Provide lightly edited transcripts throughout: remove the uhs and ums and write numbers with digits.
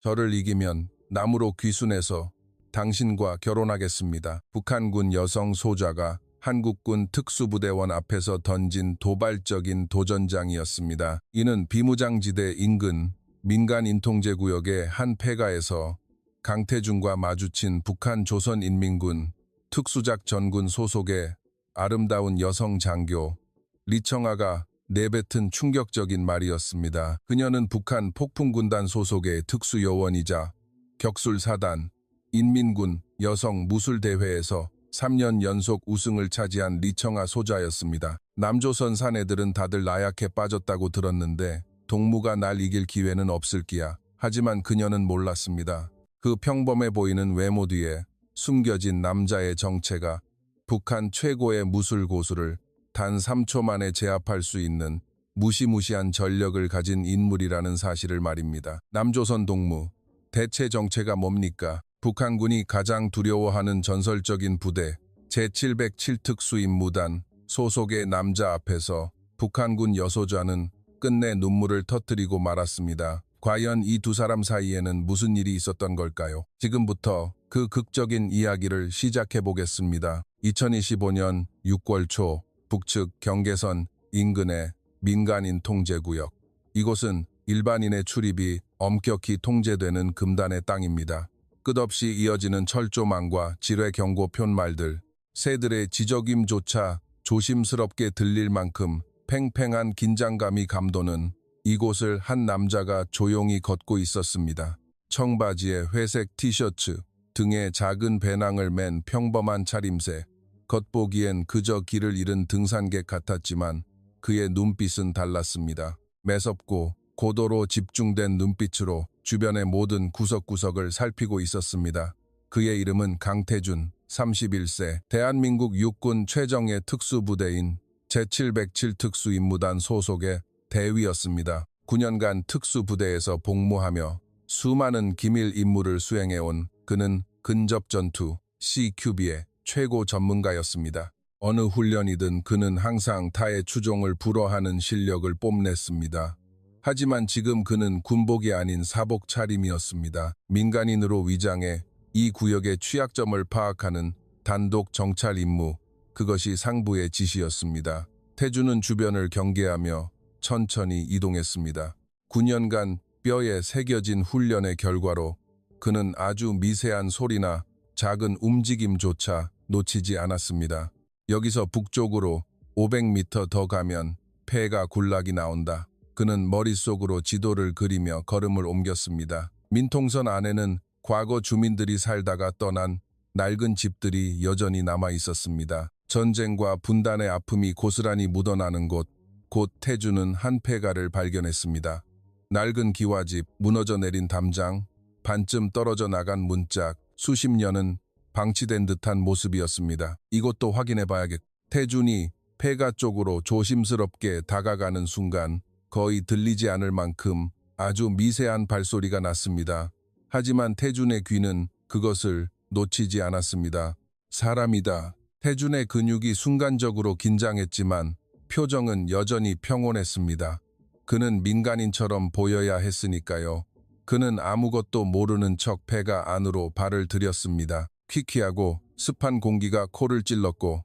저를 이기면 나무로 귀순해서 당신과 결혼하겠습니다. 북한군 여성 소좌가 한국군 특수부대원 앞에서 던진 도발적인 도전장이었습니다. 이는 비무장지대 인근 민간 인통제구역의 한 폐가에서 강태준과 마주친 북한 조선인민군 특수작전군 소속의 아름다운 여성 장교 리청아가 내뱉은 충격적인 말이었습니다. 그녀는 북한 폭풍군단 소속의 특수요원이자 격술사단 인민군 여성 무술대회에서 3년 연속 우승을 차지한 리청아 소자였습니다. 남조선 사내들은 다들 나약해 빠졌다고 들었는데 동무가 날 이길 기회는 없을 기야. 하지만 그녀는 몰랐습니다. 그 평범해 보이는 외모 뒤에 숨겨진 남자의 정체가 북한 최고의 무술 고수를 단 3초 만에 제압할 수 있는 무시무시한 전력을 가진 인물이라는 사실을 말입니다. 남조선 동무, 대체 정체가 뭡니까? 북한군이 가장 두려워하는 전설적인 부대 제707 특수임무단 소속의 남자 앞에서 북한군 여소자는 끝내 눈물을 터뜨리고 말았습니다. 과연 이 두 사람 사이에는 무슨 일이 있었던 걸까요? 지금부터 그 극적인 이야기를 시작해 보겠습니다. 2025년 6월 초 북측 경계선 인근의 민간인 통제구역. 이곳은 일반인의 출입이 엄격히 통제되는 금단의 땅입니다. 끝없이 이어지는 철조망과 지뢰 경고 푯말들, 새들의 지저귐조차 조심스럽게 들릴 만큼 팽팽한 긴장감이 감도는 이곳을 한 남자가 조용히 걷고 있었습니다. 청바지에 회색 티셔츠, 등에 작은 배낭을 맨 평범한 차림새, 겉보기엔 그저 길을 잃은 등산객 같았지만 그의 눈빛은 달랐습니다. 매섭고 고도로 집중된 눈빛으로 주변의 모든 구석구석을 살피고 있었습니다. 그의 이름은 강태준, 31세, 대한민국 육군 최정예 특수부대인 제707 특수임무단 소속의 대위였습니다. 9년간 특수부대에서 복무하며 수많은 기밀 임무를 수행해온 그는 근접전투 CQB의 최고 전문가였습니다. 어느 훈련이든 그는 항상 타의 추종을 불허하는 실력을 뽐냈습니다. 하지만 지금 그는 군복이 아닌 사복 차림이었습니다. 민간인으로 위장해 이 구역의 취약점을 파악하는 단독 정찰 임무, 그것이 상부의 지시였습니다. 태준은 주변을 경계하며 천천히 이동했습니다. 9년간 뼈에 새겨진 훈련의 결과로 그는 아주 미세한 소리나 작은 움직임조차 놓치지 않았습니다. 여기서 북쪽으로 500m 더 가면 폐가 군락이 나온다. 그는 머릿속으로 지도를 그리며 걸음을 옮겼습니다. 민통선 안에는 과거 주민들이 살다가 떠난 낡은 집들이 여전히 남아 있었습니다. 전쟁과 분단의 아픔이 고스란히 묻어나는 곳, 곧 태준은 한 폐가를 발견했습니다. 낡은 기와집, 무너져 내린 담장, 반쯤 떨어져 나간 문짝, 수십 년은 방치된 듯한 모습이었습니다. 이것도 확인해 봐야겠. 태준이 폐가 쪽으로 조심스럽게 다가가는 순간 거의 들리지 않을 만큼 아주 미세한 발소리가 났습니다. 하지만 태준의 귀는 그것을 놓치지 않았습니다. 사람이다. 태준의 근육이 순간적으로 긴장했지만 표정은 여전히 평온했습니다. 그는 민간인처럼 보여야 했으니까요. 그는 아무것도 모르는 척 폐가 안으로 발을 들였습니다. 퀴퀴하고 습한 공기가 코를 찔렀고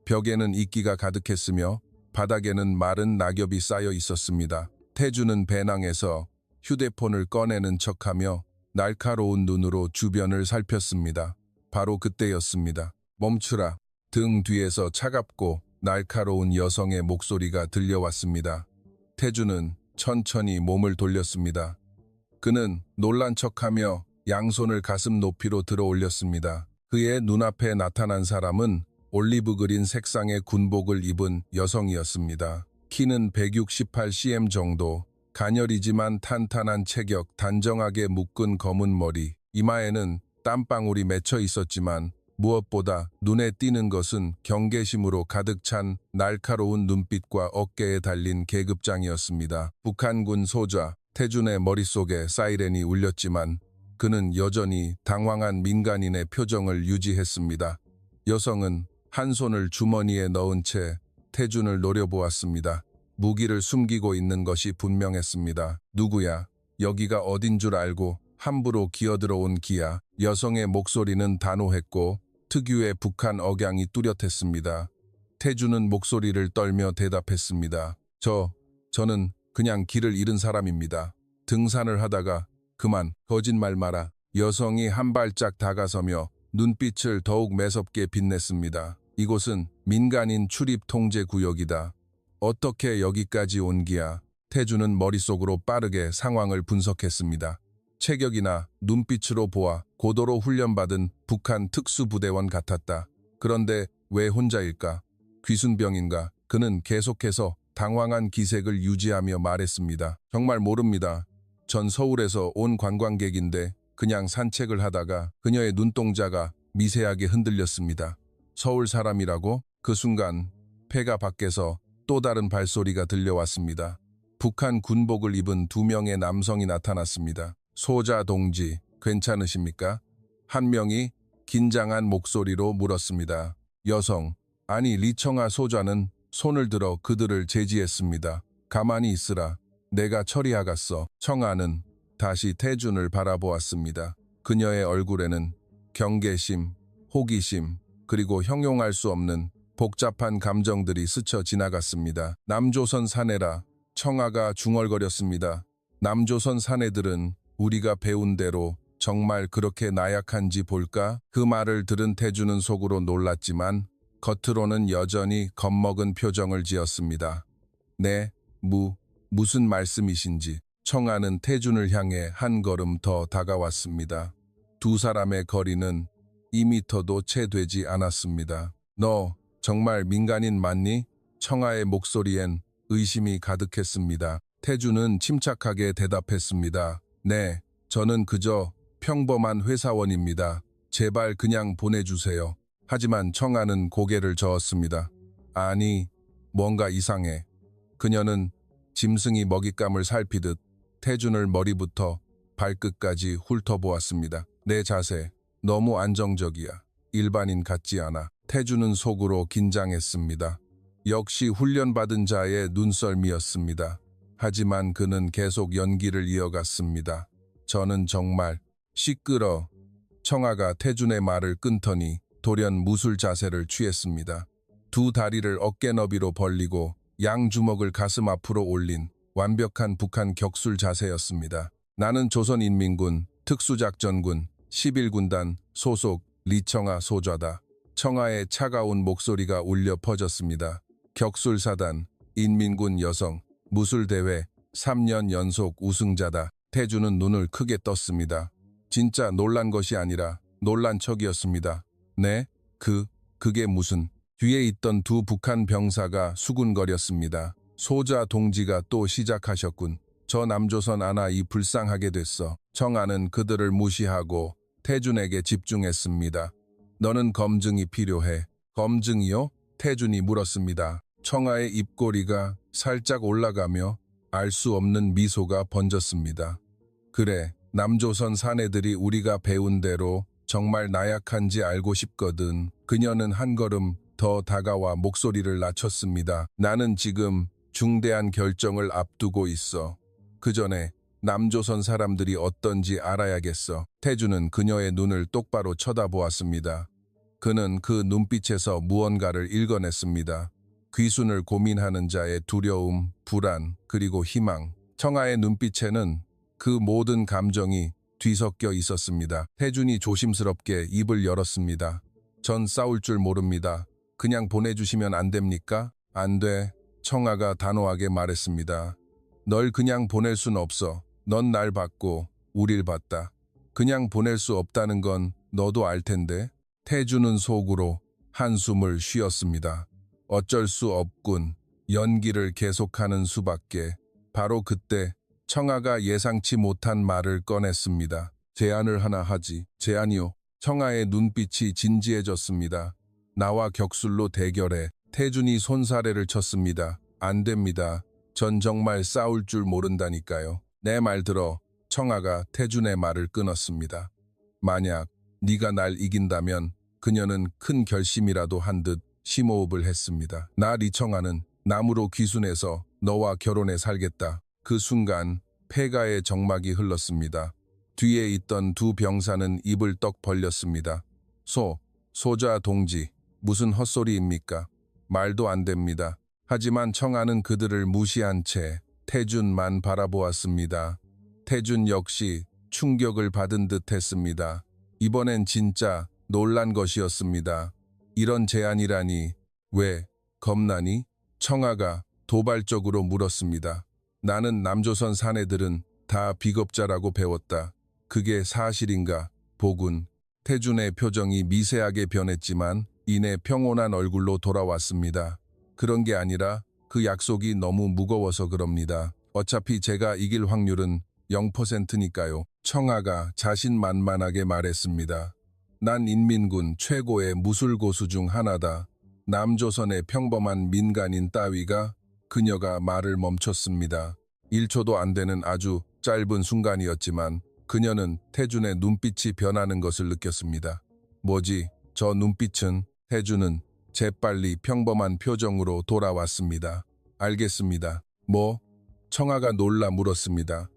벽에는 이끼가 가득했으며 바닥에는 마른 낙엽이 쌓여 있었습니다. 태준은 배낭에서 휴대폰을 꺼내는 척하며 날카로운 눈으로 주변을 살폈습니다. 바로 그때였습니다. 멈추라. 등 뒤에서 차갑고 날카로운 여성의 목소리가 들려왔습니다. 태준은 천천히 몸을 돌렸습니다. 그는 놀란 척하며 양손을 가슴 높이로 들어 올렸습니다. 그의 눈앞에 나타난 사람은 올리브 그린 색상의 군복을 입은 여성이었습니다. 키는 168cm 정도, 가녀리지만 탄탄한 체격, 단정하게 묶은 검은 머리, 이마에는 땀방울이 맺혀 있었지만 무엇보다 눈에 띄는 것은 경계심으로 가득 찬 날카로운 눈빛과 어깨에 달린 계급장이었습니다. 북한군 소좌, 태준의 머릿속에 사이렌이 울렸지만 그는 여전히 당황한 민간인의 표정을 유지했습니다. 여성은 한 손을 주머니에 넣은 채 태준을 노려보았습니다. 무기를 숨기고 있는 것이 분명했습니다. 누구야? 여기가 어딘 줄 알고 함부로 기어들어온 기아. 여성의 목소리는 단호했고 특유의 북한 억양이 뚜렷했습니다. 태주는 목소리를 떨며 대답했습니다. 저는 그냥 길을 잃은 사람입니다. 등산을 하다가 그만. 거짓말 마라. 여성이 한 발짝 다가서며 눈빛을 더욱 매섭게 빛냈습니다. 이곳은 민간인 출입 통제 구역이다. 어떻게 여기까지 온 기야? 태주는 머릿속으로 빠르게 상황을 분석했습니다. 체격이나 눈빛으로 보아 고도로 훈련받은 북한 특수부대원 같았다. 그런데 왜 혼자일까? 귀순병인가? 그는 계속해서 당황한 기색을 유지하며 말했습니다. 정말 모릅니다. 전 서울에서 온 관광객인데 그냥 산책을 하다가 그녀의 눈동자가 미세하게 흔들렸습니다. 서울 사람이라고? 그 순간 폐가 밖에서 또 다른 발소리가 들려왔습니다. 북한 군복을 입은 2명의 남성이 나타났습니다. 소자 동지, 괜찮으십니까? 한 명이 긴장한 목소리로 물었습니다. 여성, 아니 리청아 소자는 손을 들어 그들을 제지했습니다. 가만히 있으라. 내가 처리하겠어. 청아는 다시 태준을 바라보았습니다. 그녀의 얼굴에는 경계심, 호기심, 그리고 형용할 수 없는 복잡한 감정들이 스쳐 지나갔습니다. 남조선 사내라. 청아가 중얼거렸습니다. 남조선 사내들은 우리가 배운 대로 정말 그렇게 나약한지 볼까? 그 말을 들은 태주는 속으로 놀랐지만 겉으로는 여전히 겁먹은 표정을 지었습니다. 네, 무슨 말씀이신지. 청아는 태준을 향해 한 걸음 더 다가왔습니다. 두 사람의 거리는 2미터도 채 되지 않았습니다. 너 정말 민간인 맞니? 청아의 목소리엔 의심이 가득했습니다. 태준은 침착하게 대답했습니다. 네, 저는 그저 평범한 회사원입니다. 제발 그냥 보내주세요. 하지만 청아는 고개를 저었습니다. 아니, 뭔가 이상해. 그녀는 짐승이 먹잇감을 살피듯 태준을 머리부터 발끝까지 훑어보았습니다. 내 자세, 너무 안정적이야. 일반인 같지 않아. 태준은 속으로 긴장했습니다. 역시 훈련받은 자의 눈썰미였습니다. 하지만 그는 계속 연기를 이어갔습니다. 저는 정말 시끄러. 청아가 태준의 말을 끊더니 돌연 무술 자세를 취했습니다. 두 다리를 어깨 너비로 벌리고 양 주먹을 가슴 앞으로 올린 완벽한 북한 격술 자세였습니다. 나는 조선인민군 특수작전군 11군단 소속 리청아 소좌다. 청아의 차가운 목소리가 울려 퍼졌습니다. 격술사단, 인민군 여성, 무술대회 3년 연속 우승자다. 태주는 눈을 크게 떴습니다. 진짜 놀란 것이 아니라 놀란 척이었습니다. 네? 그게 무슨... 뒤에 있던 두 북한 병사가 수군거렸습니다. 소자 동지가 또 시작하셨군. 저 남조선 아나이 불쌍하게 됐어. 청아는 그들을 무시하고 태준에게 집중했습니다. 너는 검증이 필요해. 검증이요? 태준이 물었습니다. 청아의 입꼬리가 살짝 올라가며 알 수 없는 미소가 번졌습니다. 그래, 남조선 사내들이 우리가 배운 대로 정말 나약한지 알고 싶거든. 그녀는 한 걸음 더 다가와 목소리를 낮췄습니다. 나는 지금 중대한 결정을 앞두고 있어. 그 전에 남조선 사람들이 어떤지 알아야겠어. 태주는 그녀의 눈을 똑바로 쳐다보았습니다. 그는 그 눈빛에서 무언가를 읽어냈습니다. 귀순을 고민하는 자의 두려움, 불안, 그리고 희망. 청아의 눈빛에는 그 모든 감정이 뒤섞여 있었습니다. 태준이 조심스럽게 입을 열었습니다. 전 싸울 줄 모릅니다. 그냥 보내주시면 안 됩니까? 안 돼. 청아가 단호하게 말했습니다. 널 그냥 보낼 순 없어. 넌 날 봤고 우릴 봤다. 그냥 보낼 수 없다는 건 너도 알 텐데. 태주는 속으로 한숨을 쉬었습니다. 어쩔 수 없군. 연기를 계속하는 수밖에. 바로 그때 청아가 예상치 못한 말을 꺼냈습니다. 제안을 하나 하지. 제안이요. 청아의 눈빛이 진지해졌습니다. 나와 격술로 대결해. 태준이 손사래를 쳤습니다. 안 됩니다. 전 정말 싸울 줄 모른다니까요. 내 말 들어. 청아가 태준의 말을 끊었습니다. 만약 네가 날 이긴다면 그녀는 큰 결심이라도 한 듯 심호흡을 했습니다. 나 리청아는 남으로 귀순해서 너와 결혼해 살겠다. 그 순간 폐가의 정막이 흘렀습니다. 뒤에 있던 두 병사는 입을 떡 벌렸습니다. 소자 동지, 무슨 헛소리입니까? 말도 안 됩니다. 하지만 청아는 그들을 무시한 채 태준만 바라보았습니다. 태준 역시 충격을 받은 듯 했습니다. 이번엔 진짜 놀란 것이었습니다. 이런 제안이라니, 왜 겁나니? 청아가 도발적으로 물었습니다. 나는 남조선 사내들은 다 비겁자라고 배웠다. 그게 사실인가? 보군. 태준의 표정이 미세하게 변했지만 이내 평온한 얼굴로 돌아왔습니다. 그런 게 아니라 그 약속이 너무 무거워서 그럽니다. 어차피 제가 이길 확률은 0%니까요. 청아가 자신만만하게 말했습니다. 난 인민군 최고의 무술고수 중 하나다. 남조선의 평범한 민간인 따위가 그녀가 말을 멈췄습니다. 1초도 안 되는 아주 짧은 순간이었지만 그녀는 태준의 눈빛이 변하는 것을 느꼈습니다. 뭐지? 저 눈빛은? 태준은 재빨리 평범한 표정으로 돌아왔습니다. 알겠습니다. 뭐? 청아가 놀라 물었습니다.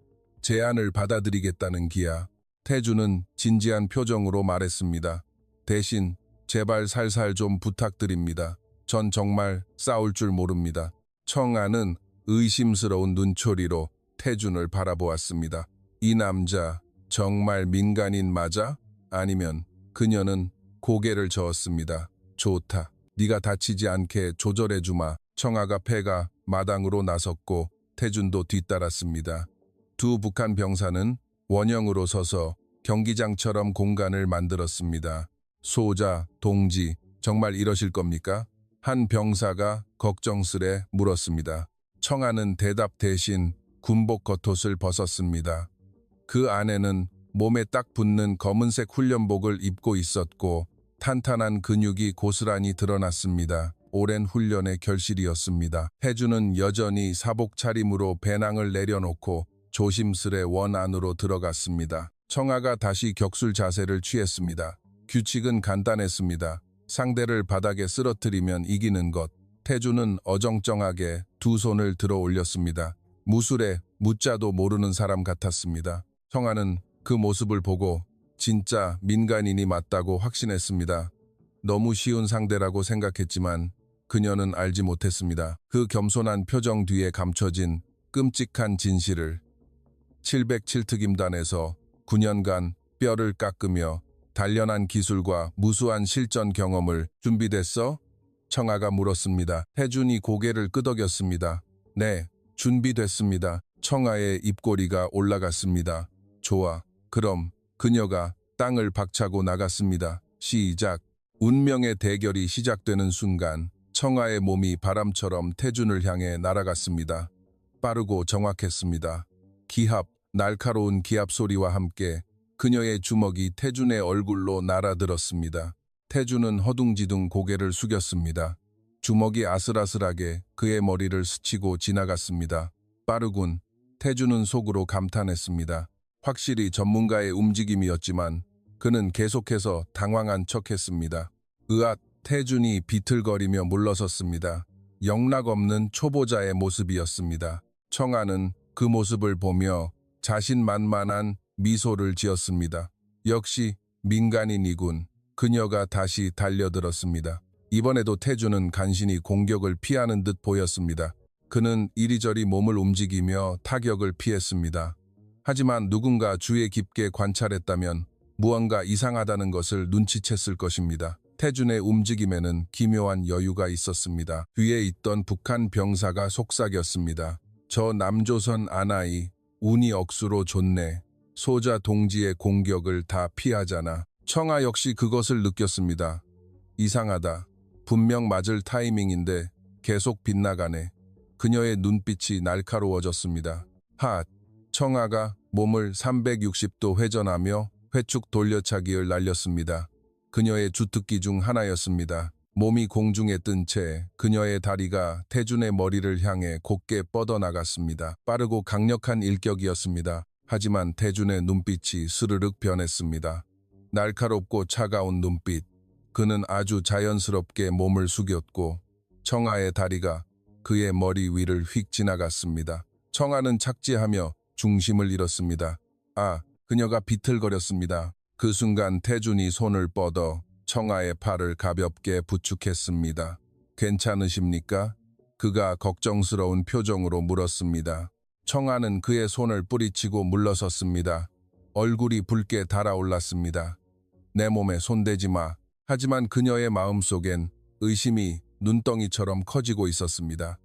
제안을 받아들이겠다는 기야. 태준은 진지한 표정으로 말했습니다. 대신 제발 살살 좀 부탁드립니다. 전 정말 싸울 줄 모릅니다. 청아는 의심스러운 눈초리로 태준을 바라보았습니다. 이 남자 정말 민간인 맞아? 아니면 그녀는 고개를 저었습니다. 좋다. 네가 다치지 않게 조절해주마. 청아가 패가 마당으로 나섰고 태준도 뒤따랐습니다. 두 북한 병사는 원형으로 서서 경기장처럼 공간을 만들었습니다. 소자, 동지, 정말 이러실 겁니까? 한 병사가 걱정스레 물었습니다. 청아는 대답 대신 군복 겉옷을 벗었습니다. 그 안에는 몸에 딱 붙는 검은색 훈련복을 입고 있었고 탄탄한 근육이 고스란히 드러났습니다. 오랜 훈련의 결실이었습니다. 태준은 여전히 사복 차림으로 배낭을 내려놓고 조심스레 원 안으로 들어갔습니다. 청아가 다시 격술 자세를 취했습니다. 규칙은 간단했습니다. 상대를 바닥에 쓰러뜨리면 이기는 것. 태준은 어정쩡하게 두 손을 들어 올렸습니다. 무술에 무자도 모르는 사람 같았습니다. 청아는 그 모습을 보고 진짜 민간인이 맞다고 확신했습니다. 너무 쉬운 상대라고 생각했지만 그녀는 알지 못했습니다. 그 겸손한 표정 뒤에 감춰진 끔찍한 진실을. 707특임단에서 9년간 뼈를 깎으며 단련한 기술과 무수한 실전 경험을 준비됐어? 청아가 물었습니다. 태준이 고개를 끄덕였습니다. 네, 준비됐습니다. 청아의 입꼬리가 올라갔습니다. 좋아. 그럼 그녀가 땅을 박차고 나갔습니다. 시작. 운명의 대결이 시작되는 순간 청아의 몸이 바람처럼 태준을 향해 날아갔습니다. 빠르고 정확했습니다. 기합, 날카로운 기합 소리와 함께 그녀의 주먹이 태준의 얼굴로 날아들었습니다. 태준은 허둥지둥 고개를 숙였습니다. 주먹이 아슬아슬하게 그의 머리를 스치고 지나갔습니다. 빠르군. 태준은 속으로 감탄했습니다. 확실히 전문가의 움직임이었지만 그는 계속해서 당황한 척했습니다. 으앗, 태준이 비틀거리며 물러섰습니다. 영락없는 초보자의 모습이었습니다. 청아는 그 모습을 보며 자신만만한 미소를 지었습니다. 역시 민간인이군. 그녀가 다시 달려들었습니다. 이번에도 태준은 간신히 공격을 피하는 듯 보였습니다. 그는 이리저리 몸을 움직이며 타격을 피했습니다. 하지만 누군가 주의 깊게 관찰했다면 무언가 이상하다는 것을 눈치챘을 것입니다. 태준의 움직임에는 기묘한 여유가 있었습니다. 뒤에 있던 북한 병사가 속삭였습니다. 저 남조선 아나이, 운이 억수로 좋네. 소자 동지의 공격을 다 피하잖아. 청아 역시 그것을 느꼈습니다. 이상하다. 분명 맞을 타이밍인데 계속 빗나가네. 그녀의 눈빛이 날카로워졌습니다. 청아가 몸을 360도 회전하며 회축 돌려차기를 날렸습니다. 그녀의 주특기 중 하나였습니다. 몸이 공중에 뜬 채 그녀의 다리가 태준의 머리를 향해 곧게 뻗어나갔습니다. 빠르고 강력한 일격이었습니다. 하지만 태준의 눈빛이 스르륵 변했습니다. 날카롭고 차가운 눈빛. 그는 아주 자연스럽게 몸을 숙였고 청아의 다리가 그의 머리 위를 휙 지나갔습니다. 청아는 착지하며 중심을 잃었습니다. 그녀가 비틀거렸습니다. 그 순간 태준이 손을 뻗어 청아의 팔을 가볍게 부축했습니다. 괜찮으십니까? 그가 걱정스러운 표정으로 물었습니다. 청아는 그의 손을 뿌리치고 물러섰습니다. 얼굴이 붉게 달아올랐습니다. 내 몸에 손대지 마. 하지만 그녀의 마음속엔 의심이 눈덩이처럼 커지고 있었습니다.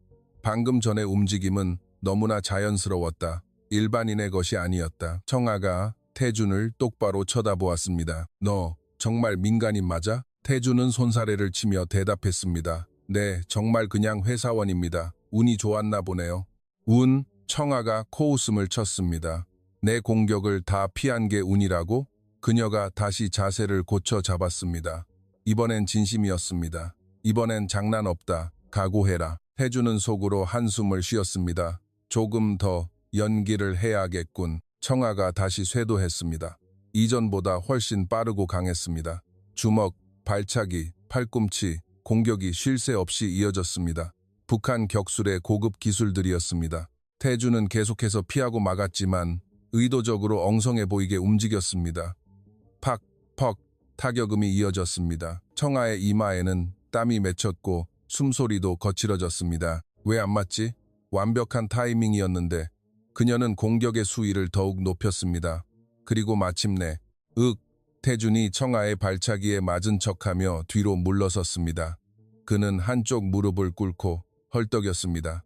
방금 전의 움직임은 너무나 자연스러웠다. 일반인의 것이 아니었다. 청아가 태준을 똑바로 쳐다보았습니다. 너 정말 민간인 맞아? 태준은 손사래를 치며 대답했습니다. 네, 정말 그냥 회사원입니다. 운이 좋았나 보네요. 운? 청아가 코웃음을 쳤습니다. 내 공격을 다 피한 게 운이라고? 그녀가 다시 자세를 고쳐 잡았습니다. 이번엔 진심이었습니다. 이번엔 장난 없다. 각오해라. 태준은 속으로 한숨을 쉬었습니다. 조금 더 연기를 해야겠군. 청아가 다시 쇄도했습니다. 이전보다 훨씬 빠르고 강했습니다. 주먹, 발차기, 팔꿈치, 공격이 쉴 새 없이 이어졌습니다. 북한 격술의 고급 기술들이었습니다. 태준은 계속해서 피하고 막았지만 의도적으로 엉성해 보이게 움직였습니다. 팍, 퍽, 타격음이 이어졌습니다. 청아의 이마에는 땀이 맺혔고 숨소리도 거칠어졌습니다. 왜 안 맞지? 완벽한 타이밍이었는데 그녀는 공격의 수위를 더욱 높였습니다. 그리고 마침내 태준이 청아의 발차기에 맞은 척하며 뒤로 물러섰습니다. 그는 한쪽 무릎을 꿇고 헐떡였습니다.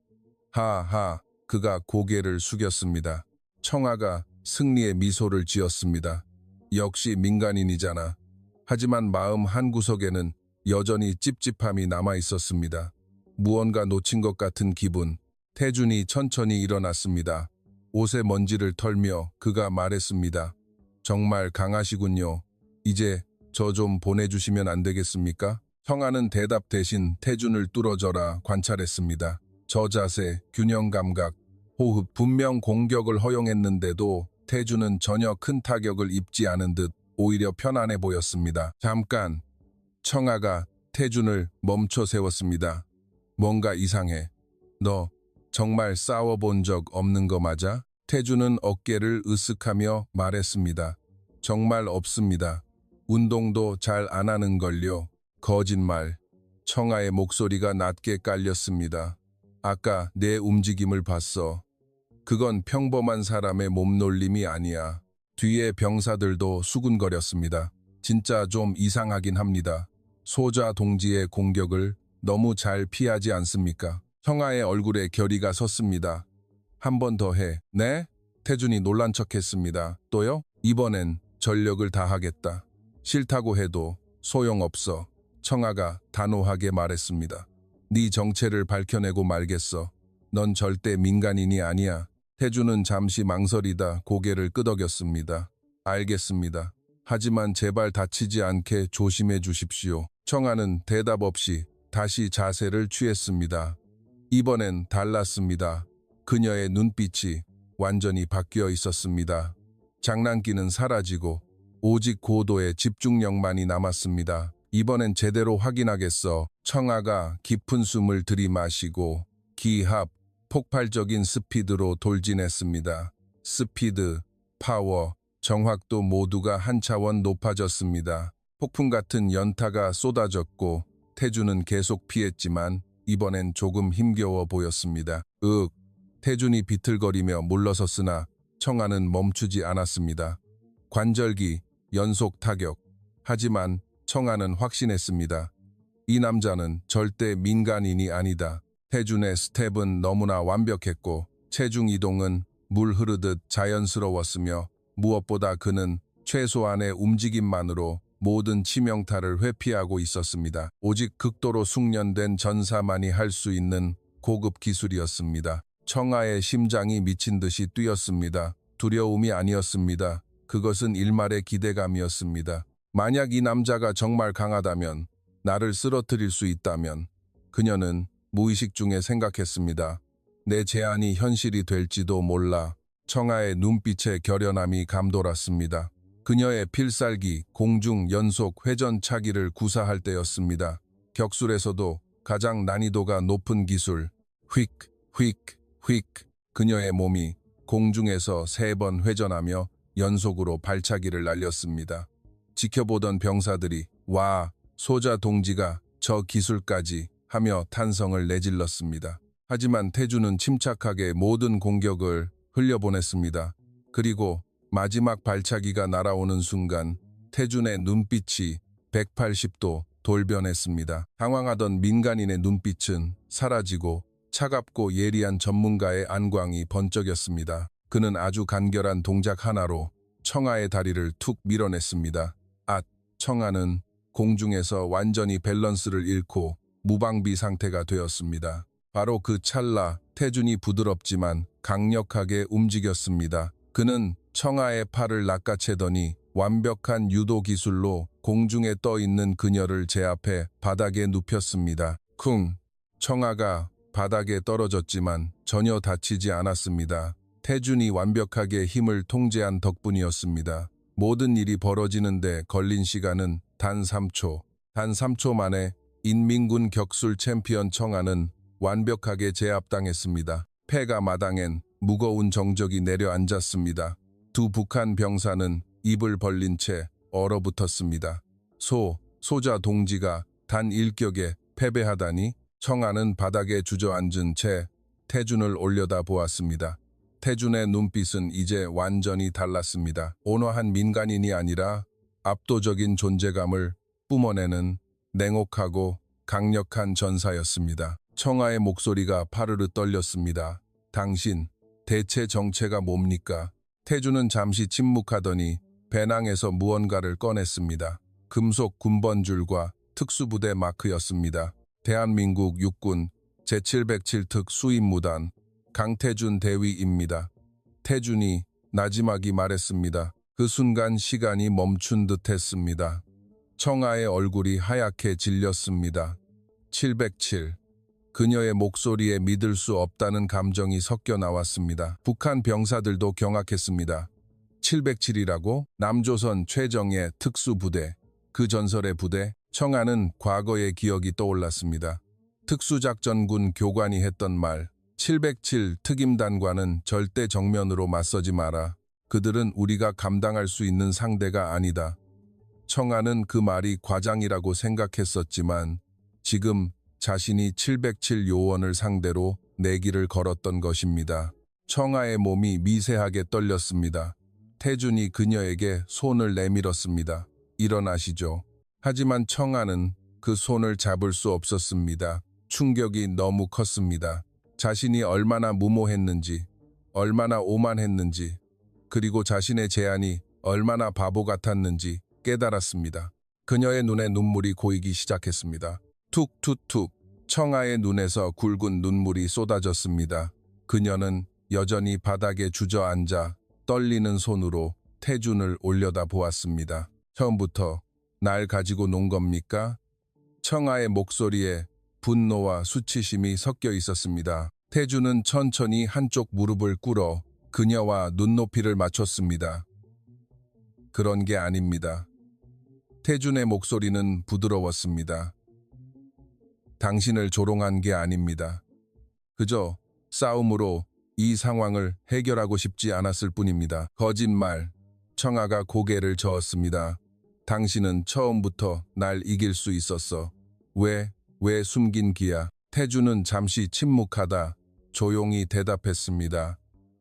하하, 그가 고개를 숙였습니다. 청아가 승리의 미소를 지었습니다. 역시 민간인이잖아. 하지만 마음 한구석에는 여전히 찝찝함이 남아있었습니다. 무언가 놓친 것 같은 기분. 태준이 천천히 일어났습니다. 옷에 먼지를 털며 그가 말했습니다. 정말 강하시군요. 이제 저 좀 보내주시면 안 되겠습니까? 청아는 대답 대신 태준을 뚫어져라 관찰했습니다. 저 자세, 균형 감각, 호흡, 분명 공격을 허용했는데도 태준은 전혀 큰 타격을 입지 않은 듯 오히려 편안해 보였습니다. 잠깐, 청아가 태준을 멈춰 세웠습니다. 뭔가 이상해. 너 정말 싸워본 적 없는 거 맞아? 태준은 어깨를 으쓱하며 말했습니다. 정말 없습니다. 운동도 잘 안 하는걸요. 거짓말. 청아의 목소리가 낮게 깔렸습니다. 아까 내 움직임을 봤어. 그건 평범한 사람의 몸놀림이 아니야. 뒤에 병사들도 수군거렸습니다. 진짜 좀 이상하긴 합니다. 소자 동지의 공격을 너무 잘 피하지 않습니까? 청아의 얼굴에 결의가 섰습니다. 한 번 더 해. 네? 태준이 놀란 척했습니다. 또요? 이번엔 전력을 다하겠다. 싫다고 해도 소용없어. 청아가 단호하게 말했습니다. 네 정체를 밝혀내고 말겠어. 넌 절대 민간인이 아니야. 태준은 잠시 망설이다 고개를 끄덕였습니다. 알겠습니다. 하지만 제발 다치지 않게 조심해 주십시오. 청아는 대답 없이 다시 자세를 취했습니다. 이번엔 달랐습니다. 그녀의 눈빛이 완전히 바뀌어 있었습니다. 장난기는 사라지고 오직 고도의 집중력만이 남았습니다. 이번엔 제대로 확인하겠어. 청아가 깊은 숨을 들이마시고 기합, 폭발적인 스피드로 돌진했습니다. 스피드, 파워, 정확도 모두가 한 차원 높아졌습니다. 폭풍 같은 연타가 쏟아졌고 태준은 계속 피했지만 이번엔 조금 힘겨워 보였습니다. 태준이 비틀거리며 물러섰으나 청아는 멈추지 않았습니다. 관절기, 연속 타격. 하지만 청아는 확신했습니다. 이 남자는 절대 민간인이 아니다. 태준의 스텝은 너무나 완벽했고 체중 이동은 물 흐르듯 자연스러웠으며 무엇보다 그는 최소한의 움직임만으로 모든 치명타를 회피하고 있었습니다. 오직 극도로 숙련된 전사만이 할 수 있는 고급 기술이었습니다. 청아의 심장이 미친 듯이 뛰었습니다. 두려움이 아니었습니다. 그것은 일말의 기대감이었습니다. 만약 이 남자가 정말 강하다면, 나를 쓰러뜨릴 수 있다면, 그녀는 무의식 중에 생각했습니다. 내 제안이 현실이 될지도 몰라. 청아의 눈빛에 결연함이 감돌았습니다. 그녀의 필살기, 공중 연속 회전차기를 구사할 때였습니다. 격술에서도 가장 난이도가 높은 기술, 휙, 휙, 휙. 그녀의 몸이 공중에서 3번 회전하며 연속으로 발차기를 날렸습니다. 지켜보던 병사들이 와, 소자 동지가 저 기술까지 하며 탄성을 내질렀습니다. 하지만 태주는 침착하게 모든 공격을 흘려보냈습니다. 그리고 마지막 발차기가 날아오는 순간 태준의 눈빛이 180도 돌변했습니다. 당황하던 민간인의 눈빛은 사라지고 차갑고 예리한 전문가의 안광이 번쩍였습니다. 그는 아주 간결한 동작 하나로 청아의 다리를 툭 밀어냈습니다. 청아는 공중에서 완전히 밸런스를 잃고 무방비 상태가 되었습니다. 바로 그 찰나 태준이 부드럽지만 강력하게 움직였습니다. 그는 청아의 팔을 낚아채더니 완벽한 유도 기술로 공중에 떠 있는 그녀를 제압해 바닥에 눕혔습니다. 쿵! 청아가 바닥에 떨어졌지만 전혀 다치지 않았습니다. 태준이 완벽하게 힘을 통제한 덕분이었습니다. 모든 일이 벌어지는데 걸린 시간은 단 3초. 단 3초 만에 인민군 격술 챔피언 청아는 완벽하게 제압당했습니다. 폐가 마당엔 무거운 정적이 내려앉았습니다. 두 북한 병사는 입을 벌린 채 얼어붙었습니다. 소자 동지가 단 일격에 패배하다니. 청아는 바닥에 주저앉은 채 태준을 올려다보았습니다. 태준의 눈빛은 이제 완전히 달랐습니다. 온화한 민간인이 아니라 압도적인 존재감을 뿜어내는 냉혹하고 강력한 전사였습니다. 청아의 목소리가 파르르 떨렸습니다. 당신, 대체 정체가 뭡니까? 태준은 잠시 침묵하더니 배낭에서 무언가를 꺼냈습니다. 금속 군번줄과 특수부대 마크였습니다. 대한민국 육군 제707특 수임무단 강태준 대위입니다. 태준이 나지막이 말했습니다. 그 순간 시간이 멈춘 듯 했습니다. 청아의 얼굴이 하얗게 질렸습니다. 707. 그녀의 목소리에 믿을 수 없다는 감정이 섞여 나왔습니다. 북한 병사들도 경악했습니다. 707이라고? 남조선 최정예 특수부대, 그 전설의 부대. 청아는 과거의 기억이 떠올랐습니다. 특수작전군 교관이 했던 말, 707 특임단과는 절대 정면으로 맞서지 마라. 그들은 우리가 감당할 수 있는 상대가 아니다. 청아는 그 말이 과장이라고 생각했었지만 지금 자신이 707 요원을 상대로 내기를 걸었던 것입니다. 청아의 몸이 미세하게 떨렸습니다. 태준이 그녀에게 손을 내밀었습니다. 일어나시죠. 하지만 청아는 그 손을 잡을 수 없었습니다. 충격이 너무 컸습니다. 자신이 얼마나 무모했는지, 얼마나 오만했는지, 그리고 자신의 제안이 얼마나 바보 같았는지 깨달았습니다. 그녀의 눈에 눈물이 고이기 시작했습니다. 툭툭툭. 청아의 눈에서 굵은 눈물이 쏟아졌습니다. 그녀는 여전히 바닥에 주저앉아 떨리는 손으로 태준을 올려다보았습니다. 처음부터 날 가지고 논 겁니까? 청아의 목소리에 분노와 수치심이 섞여 있었습니다. 태준은 천천히 한쪽 무릎을 꿇어 그녀와 눈높이를 맞췄습니다. 그런 게 아닙니다. 태준의 목소리는 부드러웠습니다. 당신을 조롱한 게 아닙니다. 그저 싸움으로 이 상황을 해결하고 싶지 않았을 뿐입니다. 거짓말. 청아가 고개를 저었습니다. 당신은 처음부터 날 이길 수 있었어. 왜 숨긴 기야? 태준은 잠시 침묵하다 조용히 대답했습니다.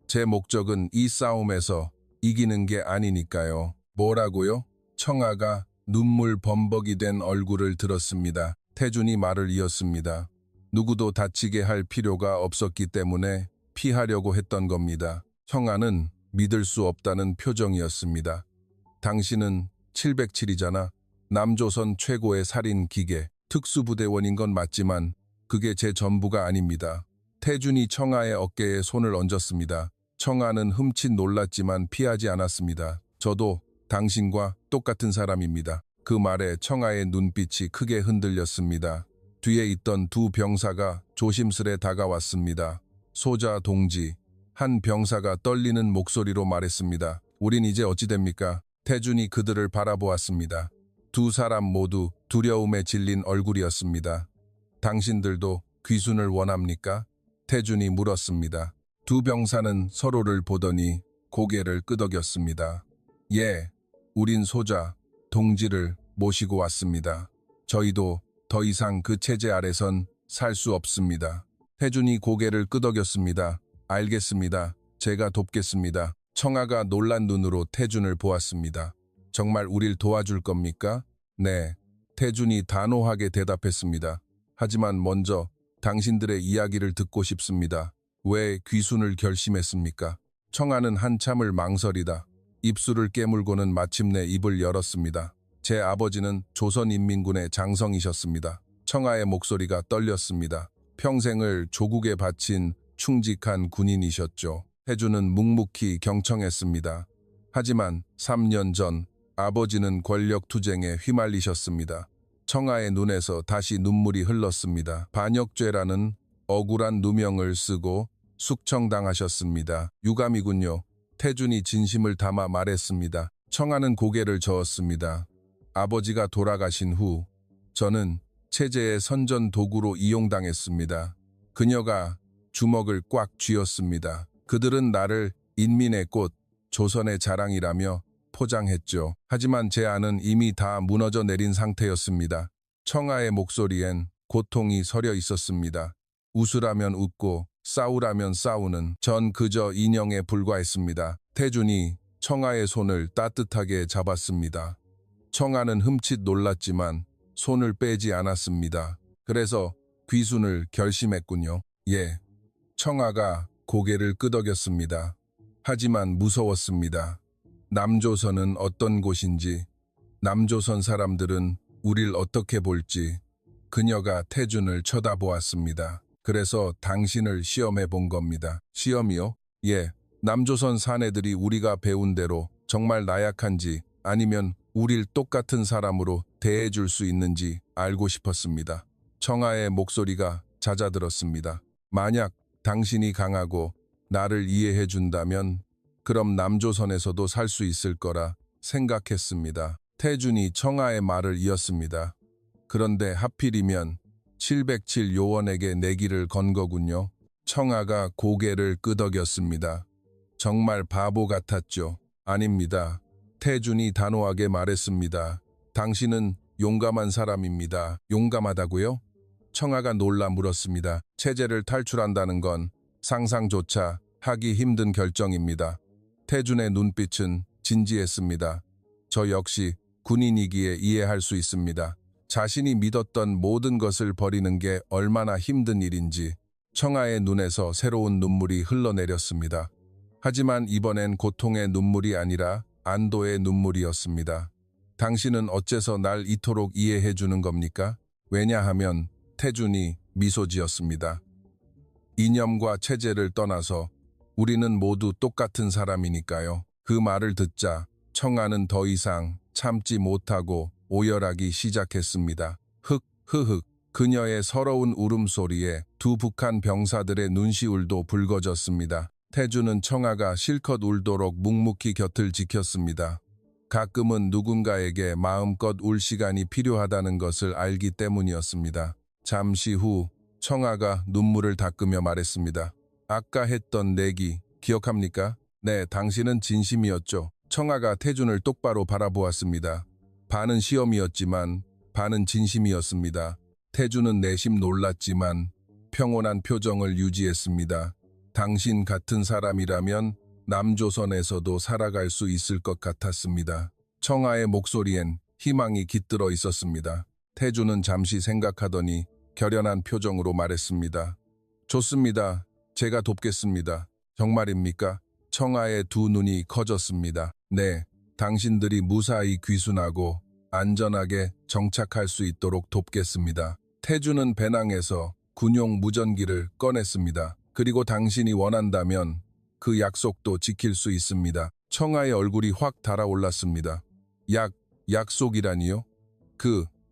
제 목적은 이 싸움에서 이기는 게 아니니까요. 뭐라고요? 청아가 눈물 범벅이 된 얼굴을 들었습니다. 태준이 말을 이었습니다. 누구도 다치게 할 필요가 없었기 때문에 피하려고 했던 겁니다. 청아는 믿을 수 없다는 표정이었습니다. 당신은 707이잖아. 남조선 최고의 살인 기계, 특수부대원인 건 맞지만 그게 제 전부가 아닙니다. 태준이 청아의 어깨에 손을 얹었습니다. 청아는 흠칫 놀랐지만 피하지 않았습니다. 저도 당신과 똑같은 사람입니다. 그 말에 청아의 눈빛이 크게 흔들렸습니다. 뒤에 있던 두 병사가 조심스레 다가왔습니다. 소자 동지, 한 병사가 떨리는 목소리로 말했습니다. 우린 이제 어찌 됩니까? 태준이 그들을 바라보았습니다. 두 사람 모두 두려움에 질린 얼굴이었습니다. 당신들도 귀순을 원합니까? 태준이 물었습니다. 두 병사는 서로를 보더니 고개를 끄덕였습니다. 예, 우린 소자, 동지를 모시고 왔습니다. 저희도 더 이상 그 체제 아래선 살 수 없습니다. 태준이 고개를 끄덕였습니다. 알겠습니다. 제가 돕겠습니다. 청아가 놀란 눈으로 태준을 보았습니다. 정말 우릴 도와줄 겁니까? 네. 태준이 단호하게 대답했습니다. 하지만 먼저 당신들의 이야기를 듣고 싶습니다. 왜 귀순을 결심했습니까? 청아는 한참을 망설이다 입술을 깨물고는 마침내 입을 열었습니다. 제 아버지는 조선인민군의 장성이셨습니다. 청아의 목소리가 떨렸습니다. 평생을 조국에 바친 충직한 군인이셨죠. 태준은 묵묵히 경청했습니다. 하지만 3년 전 아버지는 권력투쟁에 휘말리셨습니다. 청아의 눈에서 다시 눈물이 흘렀습니다. 반역죄라는 억울한 누명을 쓰고 숙청당하셨습니다. 유감이군요. 태준이 진심을 담아 말했습니다. 청아는 고개를 저었습니다. 아버지가 돌아가신 후 저는 체제의 선전 도구로 이용당했습니다. 그녀가 주먹을 꽉 쥐었습니다. 그들은 나를 인민의 꽃, 조선의 자랑이라며 포장했죠. 하지만 제 안은 이미 다 무너져 내린 상태였습니다. 청아의 목소리엔 고통이 서려 있었습니다. 웃으라면 웃고 싸우라면 싸우는 전 그저 인형에 불과했습니다. 태준이 청아의 손을 따뜻하게 잡았습니다. 청아는 흠칫 놀랐지만 손을 빼지 않았습니다. 그래서 귀순을 결심했군요. 예. 청아가 고개를 끄덕였습니다. 하지만 무서웠습니다. 남조선은 어떤 곳인지, 남조선 사람들은 우릴 어떻게 볼지 그녀가 태준을 쳐다보았습니다. 그래서 당신을 시험해 본 겁니다. 시험이요? 예. 남조선 사내들이 우리가 배운 대로 정말 나약한지 아니면 우릴 똑같은 사람으로 대해줄 수 있는지 알고 싶었습니다. 청아의 목소리가 잦아들었습니다. 만약 당신이 강하고 나를 이해해 준다면 그럼 남조선에서도 살 수 있을 거라 생각했습니다. 태준이 청아의 말을 이었습니다. 그런데 하필이면 707 요원에게 내기를 건 거군요. 청아가 고개를 끄덕였습니다. 정말 바보 같았죠. 아닙니다. 태준이 단호하게 말했습니다. 당신은 용감한 사람입니다. 용감하다고요? 청아가 놀라 물었습니다. 체제를 탈출한다는 건 상상조차 하기 힘든 결정입니다. 태준의 눈빛은 진지했습니다. 저 역시 군인이기에 이해할 수 있습니다. 자신이 믿었던 모든 것을 버리는 게 얼마나 힘든 일인지 청아의 눈에서 새로운 눈물이 흘러내렸습니다. 하지만 이번엔 고통의 눈물이 아니라 안도의 눈물이었습니다. 당신은 어째서 날 이토록 이해해 주는 겁니까? 왜냐하면 태준이 미소 지었습니다. 이념과 체제를 떠나서 우리는 모두 똑같은 사람이니까요. 그 말을 듣자 청아는 더 이상 참지 못하고 오열하기 시작했습니다. 흐흑. 그녀의 서러운 울음소리에 두 북한 병사들의 눈시울도 붉어졌습니다. 태준은 청아가 실컷 울도록 묵묵히 곁을 지켰습니다. 가끔은 누군가에게 마음껏 울 시간이 필요하다는 것을 알기 때문이었습니다. 잠시 후 청아가 눈물을 닦으며 말했습니다. 아까 했던 내기 기억합니까? 네, 당신은 진심이었죠. 청아가 태준을 똑바로 바라보았습니다. 반은 시험이었지만 반은 진심이었습니다. 태준은 내심 놀랐지만 평온한 표정을 유지했습니다. 당신 같은 사람이라면 남조선에서도 살아갈 수 있을 것 같았습니다. 청아의 목소리엔 희망이 깃들어 있었습니다. 태준은 잠시 생각하더니 결연한 표정으로 말했습니다. 좋습니다. 제가 돕겠습니다. 정말입니까? 청아의 두 눈이 커졌습니다. 네, 당신들이 무사히 귀순하고 안전하게 정착할 수 있도록 돕겠습니다. 태준은 배낭에서 군용 무전기를 꺼냈습니다. 그리고 당신이 원한다면 그 약속도 지킬 수 있습니다. 청아의 얼굴이 확 달아올랐습니다. 약속이라니요?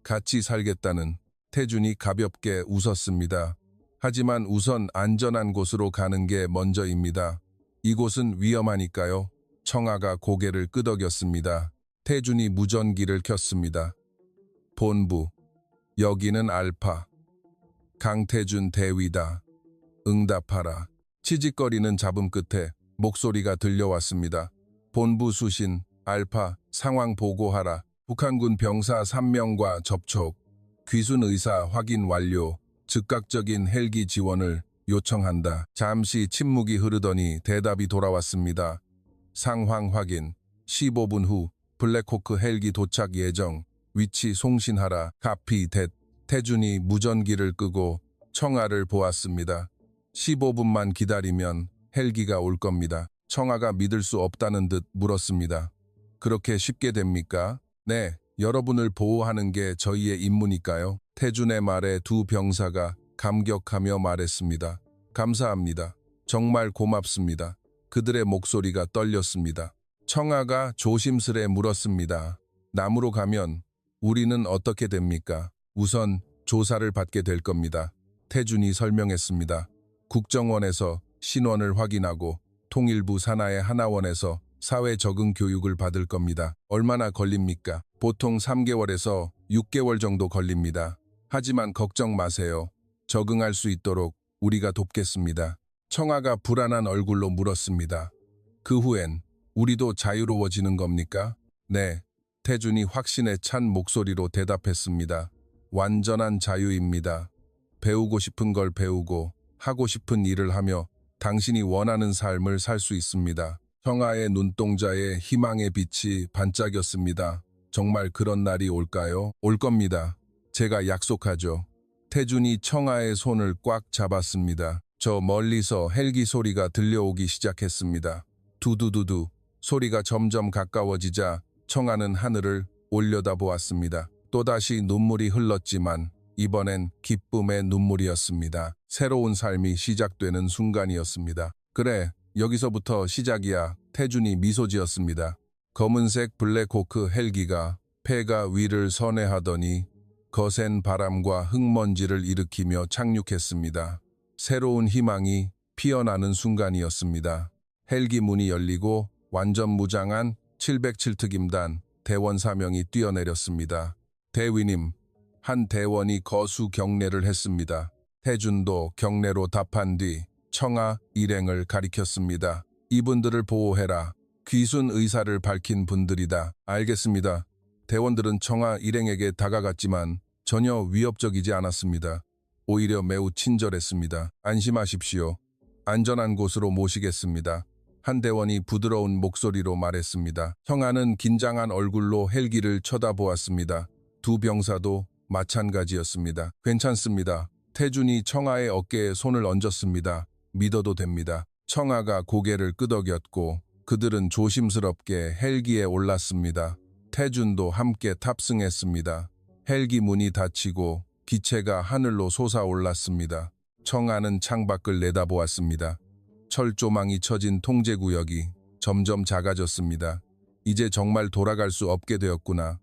같이 살겠다는. 태준이 가볍게 웃었습니다. 하지만 우선 안전한 곳으로 가는 게 먼저입니다. 이곳은 위험하니까요. 청아가 고개를 끄덕였습니다. 태준이 무전기를 켰습니다. 본부, 여기는 알파. 강태준 대위다. 응답하라. 치직거리는 잡음 끝에 목소리가 들려왔습니다. 본부 수신, 알파, 상황 보고하라. 북한군 병사 3명과 접촉. 귀순 의사 확인 완료. 즉각적인 헬기 지원을 요청한다. 잠시 침묵이 흐르더니 대답이 돌아왔습니다. 상황 확인. 15분 후 블랙호크 헬기 도착 예정. 위치 송신하라. 카피 댓. 태준이 무전기를 끄고 청아를 보았습니다. 15분만 기다리면 헬기가 올 겁니다. 청아가 믿을 수 없다는 듯 물었습니다. 그렇게 쉽게 됩니까? 네, 여러분을 보호하는 게 저희의 임무니까요. 태준의 말에 두 병사가 감격하며 말했습니다. 감사합니다. 정말 고맙습니다. 그들의 목소리가 떨렸습니다. 청아가 조심스레 물었습니다. 남으로 가면 우리는 어떻게 됩니까? 우선 조사를 받게 될 겁니다. 태준이 설명했습니다. 국정원에서 신원을 확인하고 통일부 산하의 하나원에서 사회 적응 교육을 받을 겁니다. 얼마나 걸립니까? 보통 3개월에서 6개월 정도 걸립니다. 하지만 걱정 마세요. 적응할 수 있도록 우리가 돕겠습니다. 청아가 불안한 얼굴로 물었습니다. 그 후엔 우리도 자유로워지는 겁니까? 네, 태준이 확신에 찬 목소리로 대답했습니다. 완전한 자유입니다. 배우고 싶은 걸 배우고 하고 싶은 일을 하며 당신이 원하는 삶을 살 수 있습니다. 청아의 눈동자에 희망의 빛이 반짝였습니다. 정말 그런 날이 올까요? 올 겁니다. 제가 약속하죠. 태준이 청아의 손을 꽉 잡았습니다. 저 멀리서 헬기 소리가 들려오기 시작했습니다. 두두두두 소리가 점점 가까워지자 청아는 하늘을 올려다보았습니다. 또다시 눈물이 흘렀지만 이번엔 기쁨의 눈물이었습니다. 새로운 삶이 시작되는 순간이었습니다. 그래, 여기서부터 시작이야. 태준이 미소 지었습니다. 검은색 블랙호크 헬기가 폐가 위를 선회하더니 거센 바람과 흙먼지를 일으키며 착륙했습니다. 새로운 희망이 피어나는 순간이었습니다. 헬기 문이 열리고 완전 무장한 707특임단 대원 4명이 뛰어내렸습니다. 대위님, 한 대원이 거수 경례를 했습니다. 태준도 경례로 답한 뒤 청아 일행을 가리켰습니다. 이분들을 보호해라. 귀순 의사를 밝힌 분들이다. 알겠습니다. 대원들은 청아 일행에게 다가갔지만 전혀 위협적이지 않았습니다. 오히려 매우 친절했습니다. 안심하십시오. 안전한 곳으로 모시겠습니다. 한 대원이 부드러운 목소리로 말했습니다. 청아는 긴장한 얼굴로 헬기를 쳐다보았습니다. 두 병사도 마찬가지였습니다. 괜찮습니다. 태준이 청아의 어깨에 손을 얹었습니다. 믿어도 됩니다. 청아가 고개를 끄덕였고 그들은 조심스럽게 헬기에 올랐습니다. 태준도 함께 탑승했습니다. 헬기 문이 닫히고 기체가 하늘로 솟아올랐습니다. 청아는 창밖을 내다보았습니다. 철조망이 쳐진 통제구역이 점점 작아졌습니다. 이제 정말 돌아갈 수 없게 되었구나.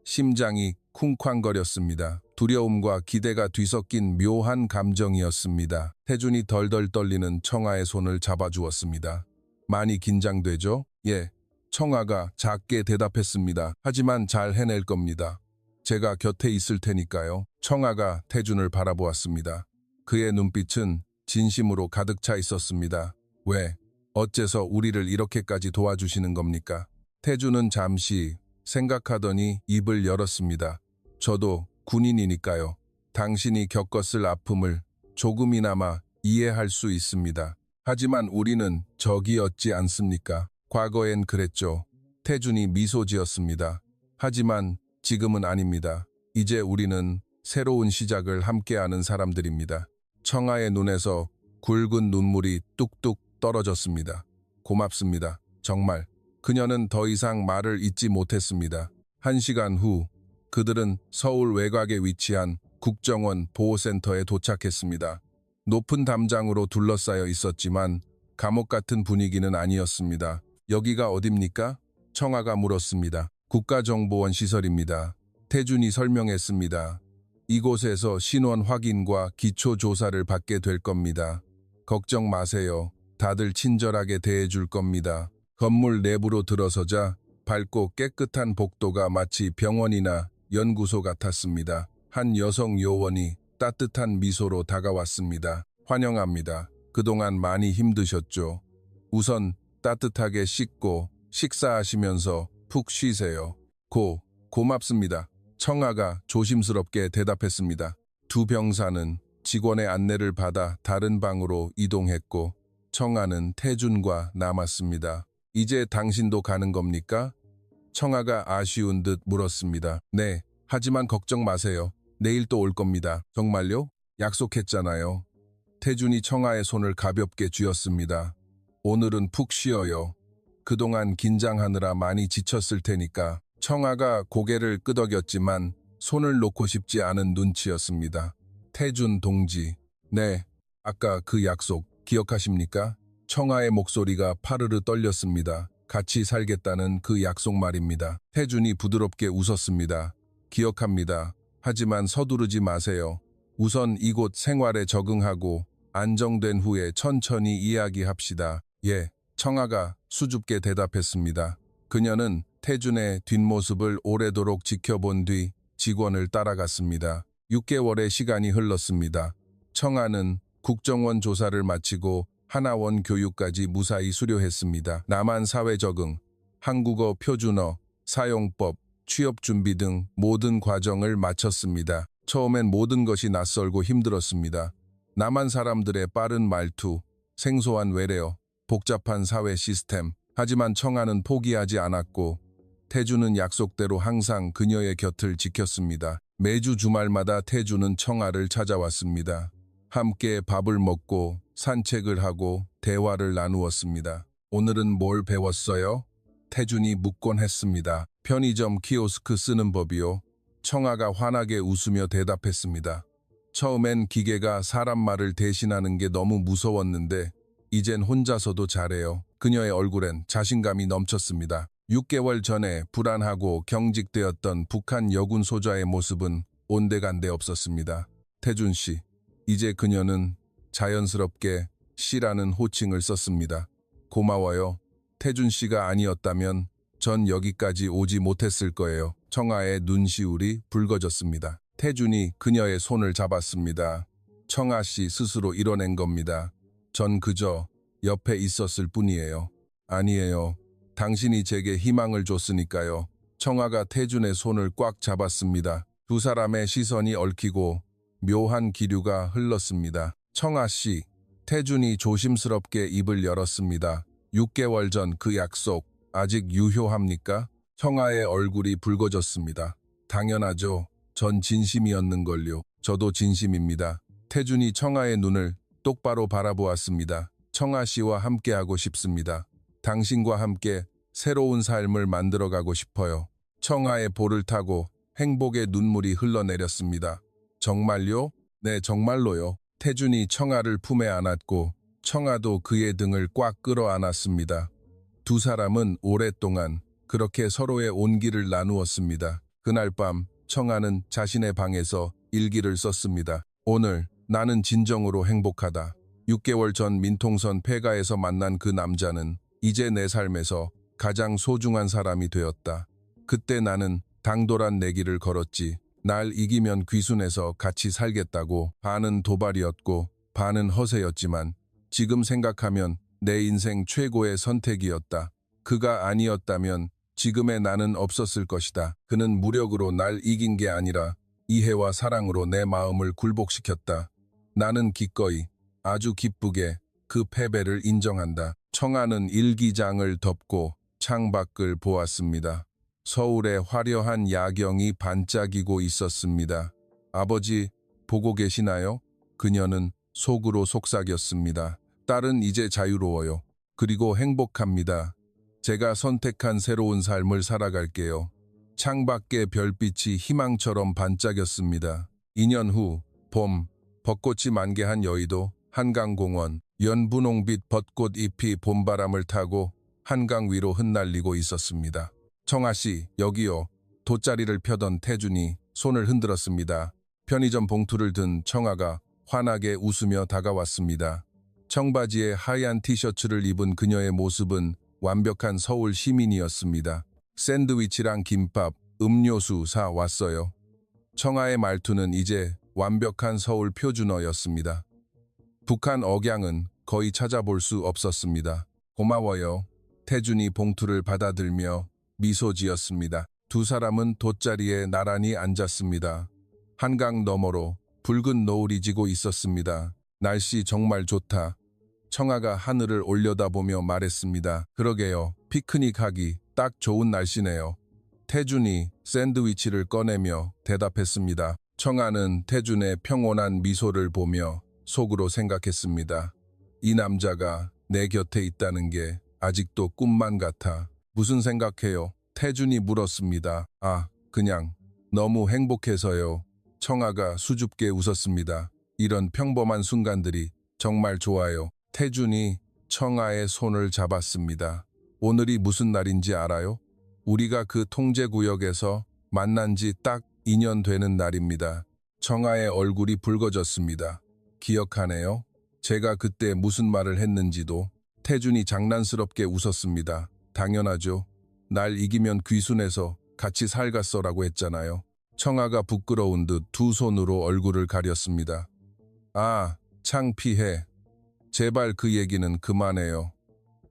심장이 쿵쾅거렸습니다. 두려움과 기대가 뒤섞인 묘한 감정이었습니다. 태준이 덜덜 떨리는 청아의 손을 잡아주었습니다. 많이 긴장되죠? 예, 청아가 작게 대답했습니다. 하지만 잘 해낼 겁니다. 제가 곁에 있을 테니까요. 청아가 태준을 바라보았습니다. 그의 눈빛은 진심으로 가득 차 있었습니다. 왜? 어째서 우리를 이렇게까지 도와주시는 겁니까? 태준은 잠시 생각하더니 입을 열었습니다. 저도 군인이니까요. 당신이 겪었을 아픔을 조금이나마 이해할 수 있습니다. 하지만 우리는 적이었지 않습니까? 과거엔 그랬죠. 태준이 미소 지었습니다. 하지만 지금은 아닙니다. 이제 우리는 새로운 시작을 함께하는 사람들입니다. 청아의 눈에서 굵은 눈물이 뚝뚝 떨어졌습니다. 고맙습니다. 정말. 그녀는 더 이상 말을 잇지 못했습니다. 1시간 후 그들은 서울 외곽에 위치한 국정원 보호센터에 도착했습니다. 높은 담장으로 둘러싸여 있었지만 감옥 같은 분위기는 아니었습니다. 여기가 어딥니까? 청아가 물었습니다. 국가정보원 시설입니다. 태준이 설명했습니다. 이곳에서 신원 확인과 기초조사를 받게 될 겁니다. 걱정 마세요. 다들 친절하게 대해줄 겁니다. 건물 내부로 들어서자 밝고 깨끗한 복도가 마치 병원이나 연구소 같았습니다. 한 여성 요원이 따뜻한 미소로 다가왔습니다. 환영합니다. 그동안 많이 힘드셨죠? 우선 따뜻하게 씻고 식사하시면서 푹 쉬세요. 고맙습니다. 청아가 조심스럽게 대답했습니다. 두 병사는 직원의 안내를 받아 다른 방으로 이동했고 청아는 태준과 남았습니다. 이제 당신도 가는 겁니까? 청아가 아쉬운 듯 물었습니다. 네, 하지만 걱정 마세요. 내일 또 올 겁니다. 정말요? 약속했잖아요. 태준이 청아의 손을 가볍게 쥐었습니다. 오늘은 푹 쉬어요. 그동안 긴장하느라 많이 지쳤을 테니까. 청아가 고개를 끄덕였지만 손을 놓고 싶지 않은 눈치였습니다. 태준 동지, 네, 아까 그 약속 기억하십니까? 청아의 목소리가 파르르 떨렸습니다. 같이 살겠다는 그 약속 말입니다. 태준이 부드럽게 웃었습니다. 기억합니다. 하지만 서두르지 마세요. 우선 이곳 생활에 적응하고 안정된 후에 천천히 이야기합시다. 예, 청아가 수줍게 대답했습니다. 그녀는 태준의 뒷모습을 오래도록 지켜본 뒤 직원을 따라갔습니다. 6개월의 시간이 흘렀습니다. 청아는 국정원 조사를 마치고 하나원 교육까지 무사히 수료했습니다. 남한 사회 적응, 한국어 표준어, 사용법, 취업 준비 등 모든 과정을 마쳤습니다. 처음엔 모든 것이 낯설고 힘들었습니다. 남한 사람들의 빠른 말투, 생소한 외래어, 복잡한 사회 시스템. 하지만 청아는 포기하지 않았고 태준은 약속대로 항상 그녀의 곁을 지켰습니다. 매주 주말마다 태준은 청아를 찾아왔습니다. 함께 밥을 먹고 산책을 하고 대화를 나누었습니다. 오늘은 뭘 배웠어요? 태준이 묻곤 했습니다. 편의점 키오스크 쓰는 법이요. 청아가 환하게 웃으며 대답했습니다. 처음엔 기계가 사람 말을 대신하는 게 너무 무서웠는데 이젠 혼자서도 잘해요. 그녀의 얼굴엔 자신감이 넘쳤습니다. 6개월 전에 불안하고 경직되었던 북한 여군 소자의 모습은 온데간데 없었습니다. 태준 씨, 이제 그녀는 자연스럽게 씨라는 호칭을 썼습니다. 고마워요. 태준 씨가 아니었다면 전 여기까지 오지 못했을 거예요. 청아의 눈시울이 붉어졌습니다. 태준이 그녀의 손을 잡았습니다. 청아 씨 스스로 이뤄낸 겁니다. 전 그저 옆에 있었을 뿐이에요. 아니에요. 당신이 제게 희망을 줬으니까요. 청아가 태준의 손을 꽉 잡았습니다. 두 사람의 시선이 얽히고 묘한 기류가 흘렀습니다. 청아 씨, 태준이 조심스럽게 입을 열었습니다. 6개월 전 그 약속 아직 유효합니까? 청아의 얼굴이 붉어졌습니다. 당연하죠. 전 진심이었는걸요. 저도 진심입니다. 태준이 청아의 눈을 똑바로 바라보았습니다. 청아 씨와 함께하고 싶습니다. 당신과 함께 새로운 삶을 만들어가고 싶어요. 청아의 볼을 타고 행복의 눈물이 흘러내렸습니다. 정말요? 네, 정말로요. 태준이 청아를 품에 안았고 청아도 그의 등을 꽉 끌어안았습니다. 두 사람은 오랫동안 그렇게 서로의 온기를 나누었습니다. 그날 밤 청아는 자신의 방에서 일기를 썼습니다. 오늘 나는 진정으로 행복하다. 6개월 전 민통선 폐가에서 만난 그 남자는 이제 내 삶에서 가장 소중한 사람이 되었다. 그때 나는 당돌한 내기를 걸었지. 날 이기면 귀순해서 같이 살겠다고. 반은 도발이었고 반은 허세였지만 지금 생각하면 내 인생 최고의 선택이었다. 그가 아니었다면 지금의 나는 없었을 것이다. 그는 무력으로 날 이긴 게 아니라 이해와 사랑으로 내 마음을 굴복시켰다. 나는 기꺼이 아주 기쁘게 그 패배를 인정한다. 청아는 일기장을 덮고 창밖을 보았습니다. 서울의 화려한 야경이 반짝이고 있었습니다. 아버지, 보고 계시나요? 그녀는 속으로 속삭였습니다. 딸은 이제 자유로워요. 그리고 행복합니다. 제가 선택한 새로운 삶을 살아갈게요. 창밖의 별빛이 희망처럼 반짝였습니다. 2년 후, 봄, 벚꽃이 만개한 여의도, 한강공원, 연분홍빛 벚꽃 잎이 봄바람을 타고 한강 위로 흩날리고 있었습니다. 청아 씨, 여기요. 돗자리를 펴던 태준이 손을 흔들었습니다. 편의점 봉투를 든 청아가 환하게 웃으며 다가왔습니다. 청바지에 하얀 티셔츠를 입은 그녀의 모습은 완벽한 서울 시민이었습니다. 샌드위치랑 김밥, 음료수 사 왔어요. 청아의 말투는 이제 완벽한 서울 표준어였습니다. 북한 억양은 거의 찾아볼 수 없었습니다. 고마워요. 태준이 봉투를 받아들며 미소 지었습니다. 두 사람은 돗자리에 나란히 앉았습니다. 한강 너머로 붉은 노을이 지고 있었습니다. 날씨 정말 좋다. 청아가 하늘을 올려다보며 말했습니다. 그러게요. 피크닉 하기 딱 좋은 날씨네요. 태준이 샌드위치를 꺼내며 대답했습니다. 청아는 태준의 평온한 미소를 보며 속으로 생각했습니다. 이 남자가 내 곁에 있다는 게 아직도 꿈만 같아. 무슨 생각해요? 태준이 물었습니다. 아, 그냥 너무 행복해서요. 청아가 수줍게 웃었습니다. 이런 평범한 순간들이 정말 좋아요. 태준이 청아의 손을 잡았습니다. 오늘이 무슨 날인지 알아요? 우리가 그 통제구역에서 만난 지 딱 2년 되는 날입니다. 청아의 얼굴이 붉어졌습니다. 기억하네요? 제가 그때 무슨 말을 했는지도. 태준이 장난스럽게 웃었습니다. 당연하죠. 날 이기면 귀순해서 같이 살갔어라고 했잖아요. 청아가 부끄러운 듯 두 손으로 얼굴을 가렸습니다. 아, 창피해. 제발 그 얘기는 그만해요.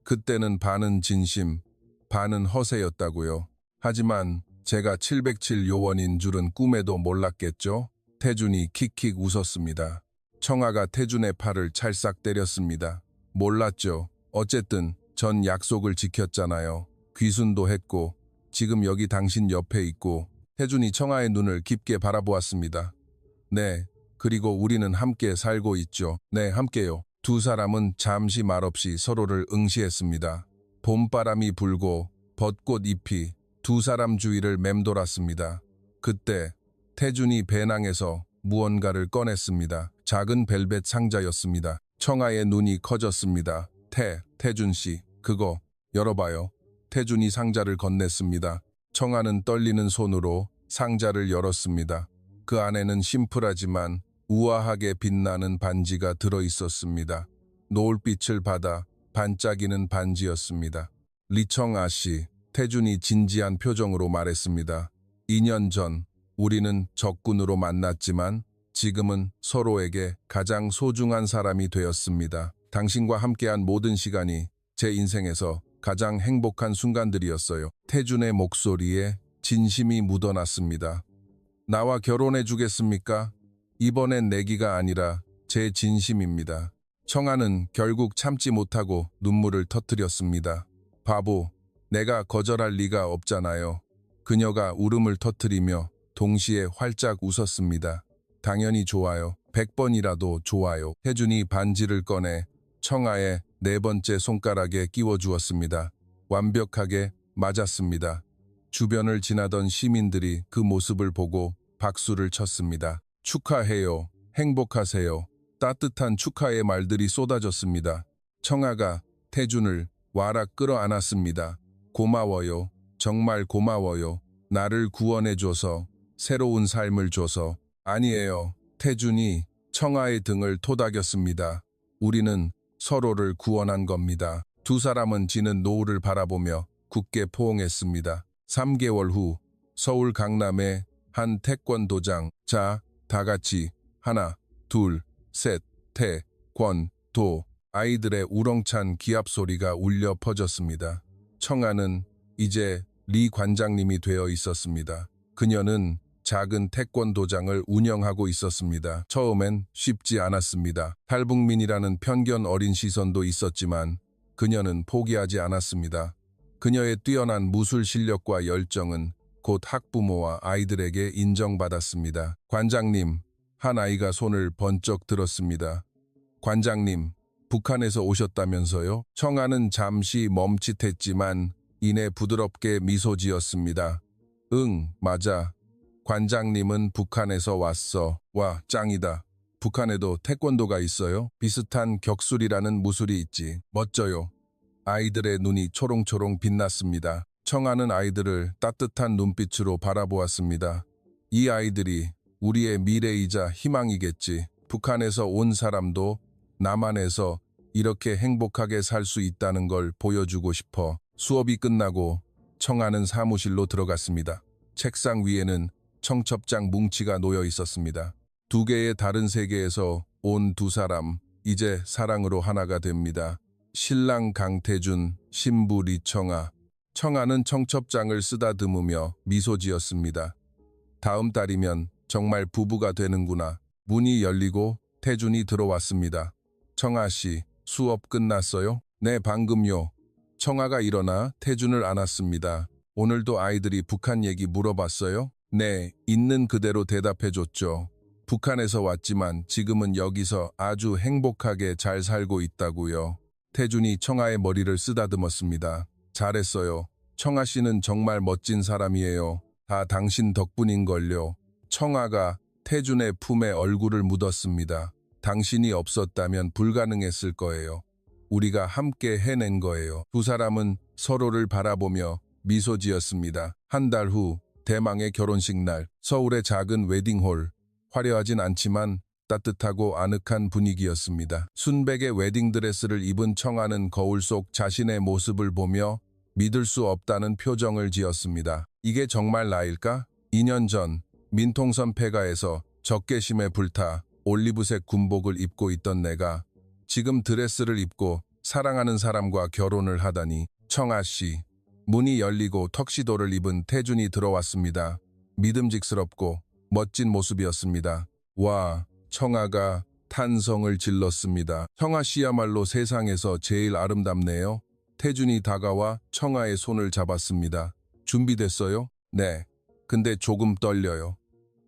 그때는 반은 진심, 반은 허세였다고요. 하지만 제가 707 요원인 줄은 꿈에도 몰랐겠죠? 태준이 킥킥 웃었습니다. 청아가 태준의 팔을 찰싹 때렸습니다. 몰랐죠. 어쨌든 전 약속을 지켰잖아요. 귀순도 했고 지금 여기 당신 옆에 있고. 태준이 청아의 눈을 깊게 바라보았습니다. 네, 그리고 우리는 함께 살고 있죠. 네, 함께요. 두 사람은 잠시 말없이 서로를 응시했습니다. 봄바람이 불고 벚꽃 잎이 두 사람 주위를 맴돌았습니다. 그때 태준이 배낭에서 무언가를 꺼냈습니다. 작은 벨벳 상자였습니다. 청아의 눈이 커졌습니다. 태준 씨, 그거 열어봐요. 태준이 상자를 건넸습니다. 청아는 떨리는 손으로 상자를 열었습니다. 그 안에는 심플하지만 우아하게 빛나는 반지가 들어있었습니다. 노을빛을 받아 반짝이는 반지였습니다. 리청아 씨, 태준이 진지한 표정으로 말했습니다. 2년 전 우리는 적군으로 만났지만 지금은 서로에게 가장 소중한 사람이 되었습니다. 당신과 함께한 모든 시간이 제 인생에서 가장 행복한 순간들이었어요. 태준의 목소리에 진심이 묻어났습니다. 나와 결혼해 주겠습니까? 이번엔 내기가 아니라 제 진심입니다. 청아는 결국 참지 못하고 눈물을 터뜨렸습니다. 바보, 내가 거절할 리가 없잖아요. 그녀가 울음을 터뜨리며 동시에 활짝 웃었습니다. 당연히 좋아요. 100번이라도 좋아요. 태준이 반지를 꺼내 청아의 네 번째 손가락에 끼워주었습니다. 완벽하게 맞았습니다. 주변을 지나던 시민들이 그 모습을 보고 박수를 쳤습니다. 축하해요. 행복하세요. 따뜻한 축하의 말들이 쏟아졌습니다. 청아가 태준을 와락 끌어안았습니다. 고마워요. 정말 고마워요. 나를 구원해줘서, 새로운 삶을 줘서. 아니에요. 태준이 청아의 등을 토닥였습니다. 우리는 서로를 구원한 겁니다. 두 사람은 지는 노을을 바라보며 굳게 포옹했습니다. 3개월 후 서울 강남의 한 태권도장. 자, 다 같이 하나, 둘, 셋, 태권도. 아이들의 우렁찬 기합 소리가 울려 퍼졌습니다. 청아는 이제 리 관장님이 되어 있었습니다. 그녀는 작은 태권도장을 운영하고 있었습니다. 처음엔 쉽지 않았습니다. 탈북민이라는 편견 어린 시선도 있었지만 그녀는 포기하지 않았습니다. 그녀의 뛰어난 무술 실력과 열정은 곧 학부모와 아이들에게 인정받았습니다. 관장님, 한 아이가 손을 번쩍 들었습니다. 관장님, 북한에서 오셨다면서요? 청아는 잠시 멈칫했지만 이내 부드럽게 미소 지었습니다. 응, 맞아. 관장님은 북한에서 왔어. 와, 짱이다. 북한에도 태권도가 있어요? 비슷한 격술이라는 무술이 있지. 멋져요. 아이들의 눈이 초롱초롱 빛났습니다. 청아는 아이들을 따뜻한 눈빛으로 바라보았습니다. 이 아이들이 우리의 미래이자 희망이겠지. 북한에서 온 사람도 남한에서 이렇게 행복하게 살 수 있다는 걸 보여주고 싶어. 수업이 끝나고 청아는 사무실로 들어갔습니다. 책상 위에는 청첩장 뭉치가 놓여 있었습니다. 두 개의 다른 세계에서 온 두 사람, 이제 사랑으로 하나가 됩니다. 신랑 강태준, 신부 리청아. 청아는 청첩장을 쓰다듬으며 미소 지었습니다. 다음 달이면 정말 부부가 되는구나. 문이 열리고 태준이 들어왔습니다. 청아 씨, 수업 끝났어요? 네, 방금요. 청아가 일어나 태준을 안았습니다. 오늘도 아이들이 북한 얘기 물어봤어요? 네, 있는 그대로 대답해줬죠. 북한에서 왔지만 지금은 여기서 아주 행복하게 잘 살고 있다고요. 태준이 청아의 머리를 쓰다듬었습니다. 잘했어요. 청아 씨는 정말 멋진 사람이에요. 다 당신 덕분인걸요. 청아가 태준의 품에 얼굴을 묻었습니다. 당신이 없었다면 불가능했을 거예요. 우리가 함께 해낸 거예요. 두 사람은 서로를 바라보며 미소 지었습니다. 한 달 후 대망의 결혼식 날, 서울의 작은 웨딩홀. 화려하진 않지만 따뜻하고 아늑한 분위기였습니다. 순백의 웨딩드레스를 입은 청아는 거울 속 자신의 모습을 보며 믿을 수 없다는 표정을 지었습니다. 이게 정말 나일까? 2년 전 민통선 폐가에서 적개심에 불타 올리브색 군복을 입고 있던 내가 지금 드레스를 입고 사랑하는 사람과 결혼을 하다니. 청아 씨. 문이 열리고 턱시도를 입은 태준이 들어왔습니다. 믿음직스럽고 멋진 모습이었습니다. 와, 청아가 탄성을 질렀습니다. 청아 씨야말로 세상에서 제일 아름답네요. 태준이 다가와 청아의 손을 잡았습니다. 준비됐어요? 네. 근데 조금 떨려요.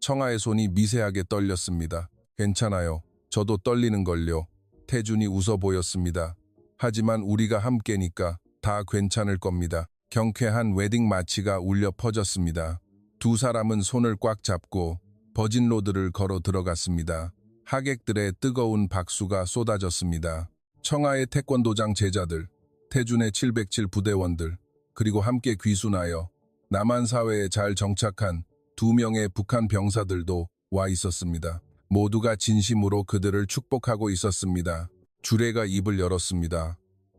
청아의 손이 미세하게 떨렸습니다. 괜찮아요. 저도 떨리는걸요. 태준이 웃어 보였습니다. 하지만 우리가 함께니까 다 괜찮을 겁니다. 경쾌한 웨딩 마치가 울려 퍼졌습니다. 두 사람은 손을 꽉 잡고 버진로드를 걸어 들어갔습니다. 하객들의 뜨거운 박수가 쏟아졌습니다. 청아의 태권도장 제자들, 태준의 707 부대원들, 그리고 함께 귀순하여 남한 사회에 잘 정착한 2명의 북한 병사들도 와 있었습니다. 모두가 진심으로 그들을 축복하고 있었습니다. 주례가 입을 열었습니다.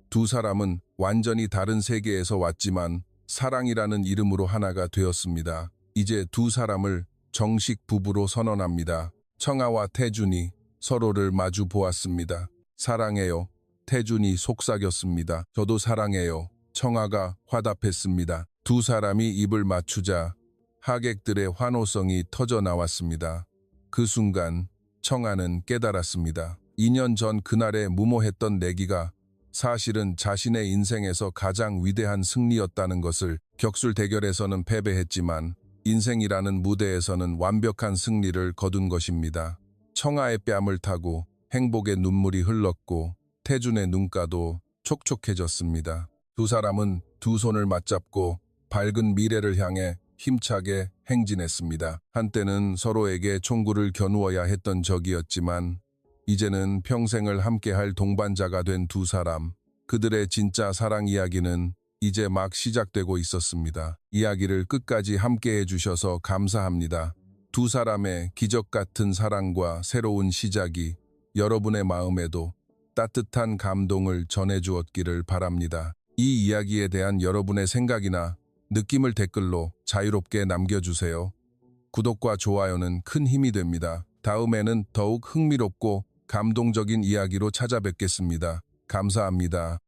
두 사람은 완전히 다른 세계에서 왔지만 사랑이라는 이름으로 하나가 되었습니다. 이제 두 사람을 정식 부부로 선언합니다. 청아와 태준이 서로를 마주 보았습니다. 사랑해요. 태준이 속삭였습니다. 저도 사랑해요. 청아가 화답했습니다. 두 사람이 입을 맞추자 하객들의 환호성이 터져 나왔습니다. 그 순간 청아는 깨달았습니다. 2년 전 그날의 무모했던 내기가 사실은 자신의 인생에서 가장 위대한 승리였다는 것을. 격술 대결에서는 패배했지만 인생이라는 무대에서는 완벽한 승리를 거둔 것입니다. 청아의 뺨을 타고 행복의 눈물이 흘렀고 태준의 눈가도 촉촉해졌습니다. 두 사람은 두 손을 맞잡고 밝은 미래를 향해 힘차게 행진했습니다. 한때는 서로에게 총구를 겨누어야 했던 적이었지만 이제는 평생을 함께할 동반자가 된 두 사람. 그들의 진짜 사랑 이야기는 이제 막 시작되고 있었습니다. 이야기를 끝까지 함께해 주셔서 감사합니다. 두 사람의 기적 같은 사랑과 새로운 시작이 여러분의 마음에도 따뜻한 감동을 전해주었기를 바랍니다. 이 이야기에 대한 여러분의 생각이나 느낌을 댓글로 자유롭게 남겨주세요. 구독과 좋아요는 큰 힘이 됩니다. 다음에는 더욱 흥미롭고 감동적인 이야기로 찾아뵙겠습니다. 감사합니다.